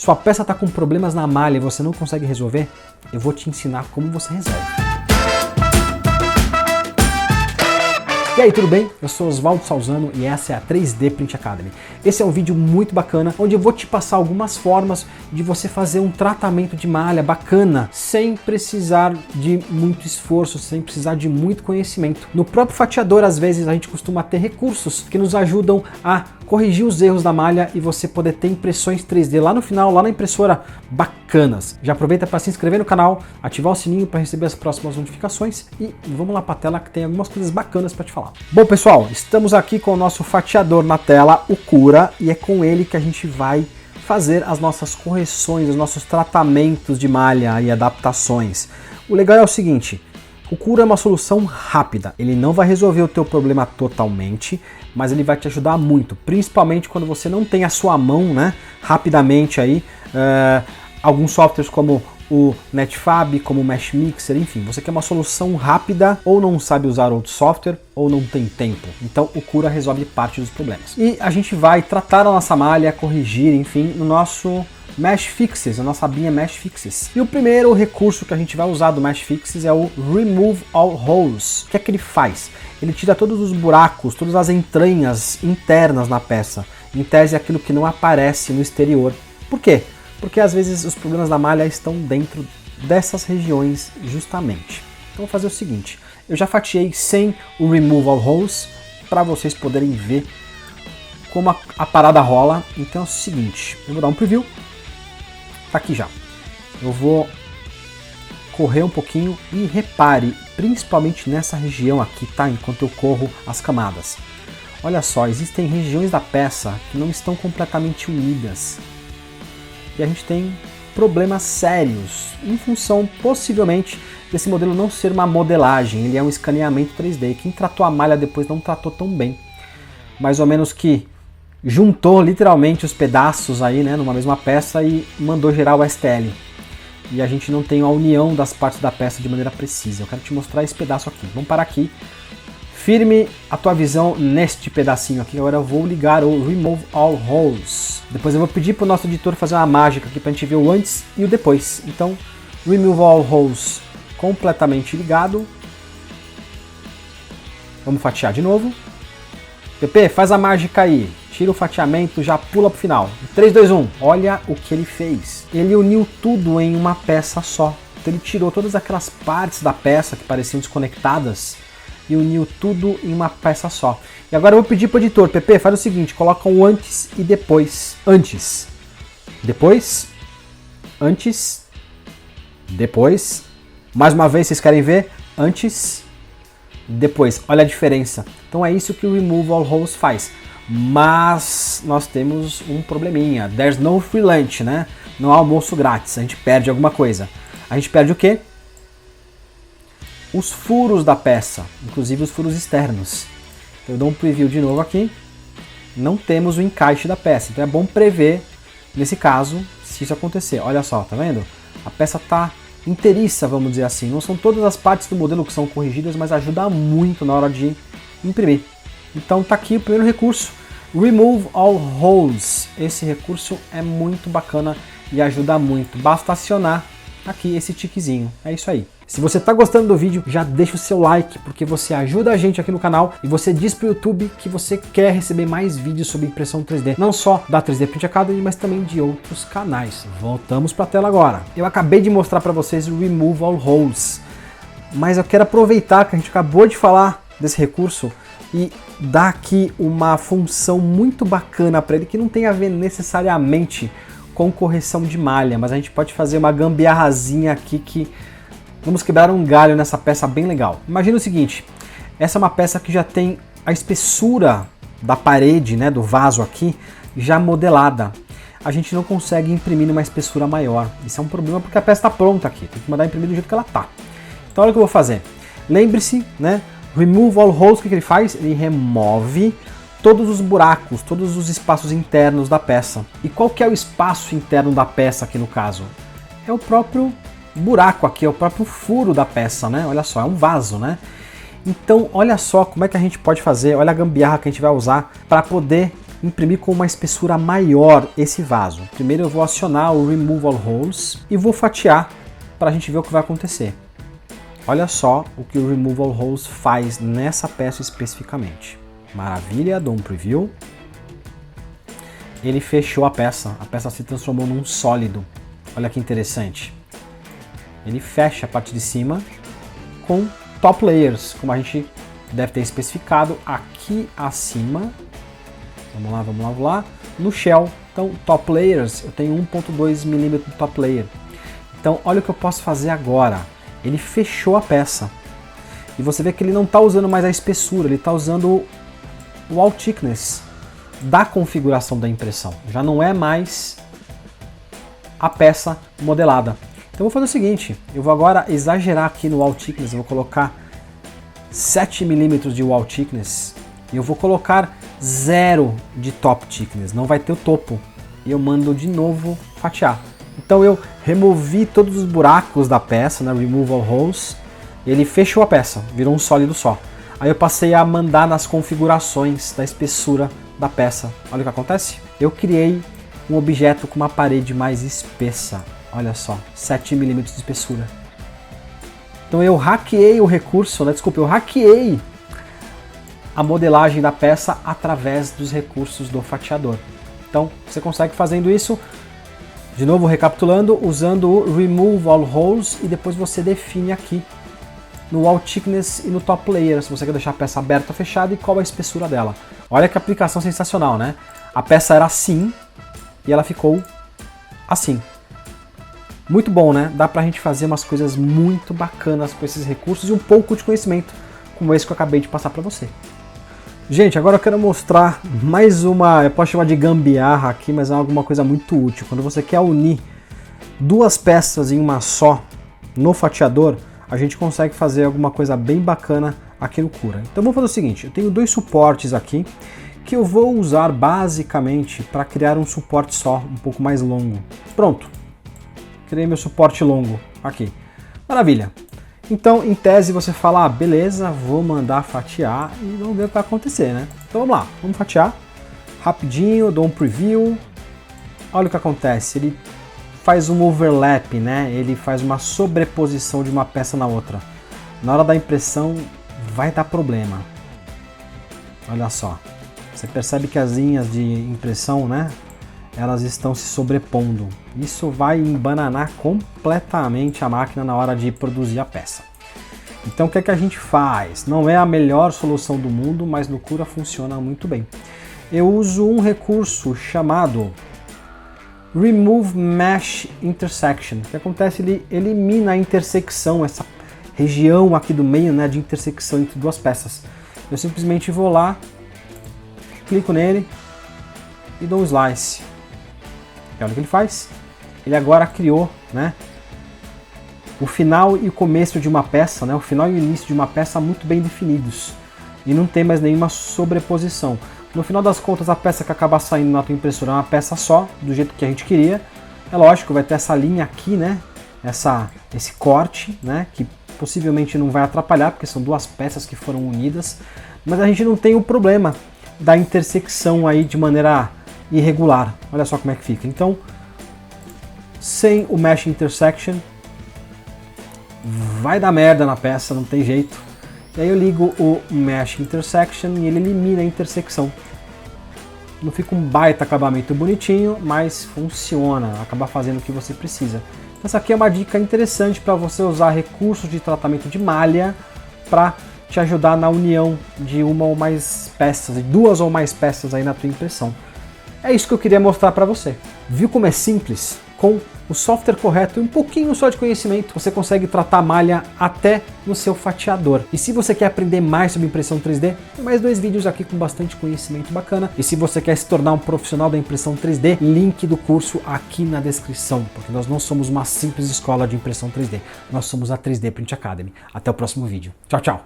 Sua peça está com problemas na malha e você não consegue resolver? Eu vou te ensinar como você resolve. E aí, tudo bem? Eu sou Oswaldo Salzano e essa é a 3D Print Academy. Esse é um vídeo muito bacana, onde eu vou te passar algumas formas de você fazer um tratamento de malha bacana, sem precisar de muito esforço, sem precisar de muito conhecimento. No próprio fatiador, às vezes, a gente costuma ter recursos que nos ajudam a corrigir os erros da malha e você poder ter impressões 3D lá no final, lá na impressora, bacanas. Já aproveita para se inscrever no canal, ativar o sininho para receber as próximas notificações e vamos lá para a tela que tem algumas coisas bacanas para te falar. Bom pessoal, estamos aqui com o nosso fatiador na tela, o Cura, e é com ele que a gente vai fazer as nossas correções, os nossos tratamentos de malha e adaptações. O legal é o seguinte, o Cura é uma solução rápida, ele não vai resolver o teu problema totalmente, mas ele vai te ajudar muito, principalmente quando você não tem a sua mão, né, rapidamente aí, alguns softwares como o Netfab, como o Mesh Mixer, enfim, você quer uma solução rápida ou não sabe usar outro software ou não tem tempo. Então o Cura resolve parte dos problemas. E a gente vai tratar a nossa malha, corrigir, enfim, no nosso Mesh Fixes, a nossa abinha Mesh Fixes. E o primeiro recurso que a gente vai usar do Mesh Fixes é o Remove All Holes. O que é que ele faz? Ele tira todos os buracos, todas as entranhas internas na peça. Em tese, aquilo que não aparece no exterior. Por quê? Porque às vezes os problemas da malha estão dentro dessas regiões justamente. Então vou fazer o seguinte, eu já fatiei sem o Remove All Holes para vocês poderem ver como a parada rola. Então é o seguinte, eu vou dar um preview, tá aqui já. Eu vou correr um pouquinho e repare, principalmente nessa região aqui, tá? Enquanto eu corro as camadas. Olha só, existem regiões da peça que não estão completamente unidas. E a gente tem problemas sérios, em função, possivelmente, desse modelo não ser uma modelagem, ele é um escaneamento 3D. Quem tratou a malha depois não tratou tão bem. Mais ou menos que juntou literalmente os pedaços aí, né, numa mesma peça e mandou gerar o STL. E a gente não tem a união das partes da peça de maneira precisa. Eu quero te mostrar esse pedaço aqui. Vamos parar aqui. Firme a tua visão neste pedacinho aqui. Agora eu vou ligar o Remove All Holes. Depois eu vou pedir para o nosso editor fazer uma mágica aqui para a gente ver o antes e o depois. Então, Remove All Holes completamente ligado. Vamos fatiar de novo. Pepe, faz a mágica aí. Tira o fatiamento, já pula para o final. 3, 2, 1. Olha o que ele fez. Ele uniu tudo em uma peça só. Então ele tirou todas aquelas partes da peça que pareciam desconectadas e uniu tudo em uma peça só. E agora eu vou pedir para o editor, Pepe, faz o seguinte, coloca um antes e depois. Antes, depois, antes, depois. Mais uma vez, vocês querem ver? Antes, depois. Olha a diferença. Então é isso que o Remove All Holes faz. Mas nós temos um probleminha. There's no free lunch, né? Não há almoço grátis. A gente perde alguma coisa. A gente perde o quê? Os furos da peça, inclusive os furos externos. Então eu dou um preview de novo aqui. Não temos o encaixe da peça. Então é bom prever, nesse caso, se isso acontecer. Olha só, tá vendo? A peça está inteiriça, vamos dizer assim. Não são todas as partes do modelo que são corrigidas, mas ajuda muito na hora de imprimir. Então tá aqui o primeiro recurso, Remove All Holes. Esse recurso é muito bacana e ajuda muito. Basta acionar aqui esse tiquezinho. É isso aí. Se você está gostando do vídeo, já deixa o seu like, porque você ajuda a gente aqui no canal e você diz para o YouTube que você quer receber mais vídeos sobre impressão 3D, não só da 3D Print Academy, mas também de outros canais. Voltamos para a tela agora. Eu acabei de mostrar para vocês o Remove All Holes, mas eu quero aproveitar que a gente acabou de falar desse recurso e dar aqui uma função muito bacana para ele, que não tem a ver necessariamente com correção de malha, mas a gente pode fazer uma gambiarrazinha aqui que vamos quebrar um galho nessa peça bem legal. Imagina o seguinte, essa é uma peça que já tem a espessura da parede, né, do vaso aqui, já modelada. A gente não consegue imprimir numa espessura maior. Isso é um problema porque a peça está pronta aqui, tem que mandar imprimir do jeito que ela está. Então olha o que eu vou fazer. Lembre-se, né, Remove All Holes, o que ele faz? Ele remove todos os buracos, todos os espaços internos da peça. E qual que é o espaço interno da peça aqui no caso? É o próprio buraco aqui, é o próprio furo da peça, né? Olha só, é um vaso, né? Então, olha só como é que a gente pode fazer, olha a gambiarra que a gente vai usar para poder imprimir com uma espessura maior esse vaso. Primeiro eu vou acionar o Remove All Holes e vou fatiar para a gente ver o que vai acontecer. Olha só o que o Remove All Holes faz nessa peça especificamente. Maravilha, dou um preview. Ele fechou a peça se transformou num sólido. Olha que interessante. Ele fecha a parte de cima com top layers, como a gente deve ter especificado aqui acima. Vamos lá. No shell, então top layers, eu tenho 1.2 mm de top layer. Então olha o que eu posso fazer agora. Ele fechou a peça. E você vê que ele não está usando mais a espessura, ele está usando o wall thickness da configuração da impressão. Já não é mais a peça modelada. Então eu vou fazer o seguinte, eu vou agora exagerar aqui no wall thickness, eu vou colocar 7 mm de wall thickness e eu vou colocar 0 de top thickness, não vai ter o topo. E eu mando de novo fatiar. Então eu removi todos os buracos da peça, né, Remove All Holes, ele fechou a peça, virou um sólido só. Aí eu passei a mandar nas configurações da espessura da peça. Olha o que acontece. Eu criei um objeto com uma parede mais espessa. Olha só, 7 mm de espessura. Então eu hackeei o recurso, né? Desculpa, eu hackeei a modelagem da peça através dos recursos do fatiador. Então você consegue fazendo isso, de novo recapitulando, usando o Remove All Holes e depois você define aqui no wall thickness e no top layer, se você quer deixar a peça aberta ou fechada e qual a espessura dela. Olha que aplicação sensacional, né? A peça era assim e ela ficou assim. Muito bom, né? Dá pra gente fazer umas coisas muito bacanas com esses recursos e um pouco de conhecimento como esse que eu acabei de passar pra você. Gente, agora eu quero mostrar mais uma, eu posso chamar de gambiarra aqui, mas é alguma coisa muito útil. Quando você quer unir duas peças em uma só no fatiador, a gente consegue fazer alguma coisa bem bacana aqui no Cura. Então vamos fazer o seguinte, eu tenho dois suportes aqui que eu vou usar basicamente para criar um suporte só, um pouco mais longo. Pronto, criei meu suporte longo aqui. Maravilha. Então, em tese, você fala, beleza, vou mandar fatiar e vamos ver o que vai acontecer, né? Então vamos lá, vamos fatiar rapidinho, dou um preview. Olha o que acontece, ele faz um overlap, né? Ele faz uma sobreposição de uma peça na outra. Na hora da impressão vai dar problema. Olha só, você percebe que as linhas de impressão, né? Elas estão se sobrepondo. Isso vai embananar completamente a máquina na hora de produzir a peça. Então o que é que a gente faz? Não é a melhor solução do mundo, mas no Cura funciona muito bem. Eu uso um recurso chamado Remove Mesh Intersection. O que acontece? Ele elimina a intersecção, essa região aqui do meio, né, de intersecção entre duas peças. Eu simplesmente vou lá, clico nele e dou um slice. E olha o que ele faz. Ele agora criou, né, o final e o começo de uma peça, né, o final e o início de uma peça muito bem definidos. E não tem mais nenhuma sobreposição. No final das contas, a peça que acabar saindo na tua impressora é uma peça só, do jeito que a gente queria. É lógico, vai ter essa linha aqui, né? Esse corte, né? Que possivelmente não vai atrapalhar, porque são duas peças que foram unidas. Mas a gente não tem o problema da intersecção aí de maneira irregular. Olha só como é que fica. Então, sem o Mesh Intersection, vai dar merda na peça, não tem jeito. E aí eu ligo o Mesh Intersection e ele elimina a intersecção. Não fica um baita acabamento bonitinho, mas funciona, acaba fazendo o que você precisa. Essa aqui é uma dica interessante para você usar recursos de tratamento de malha para te ajudar na união de uma ou mais peças, de duas ou mais peças aí na tua impressão. É isso que eu queria mostrar para você. Viu como é simples? Com o software correto e um pouquinho só de conhecimento, você consegue tratar a malha até no seu fatiador. E se você quer aprender mais sobre impressão 3D, tem mais 2 vídeos aqui com bastante conhecimento bacana. E se você quer se tornar um profissional da impressão 3D, link do curso aqui na descrição, porque nós não somos uma simples escola de impressão 3D, nós somos a 3D Print Academy. Até o próximo vídeo. Tchau, tchau!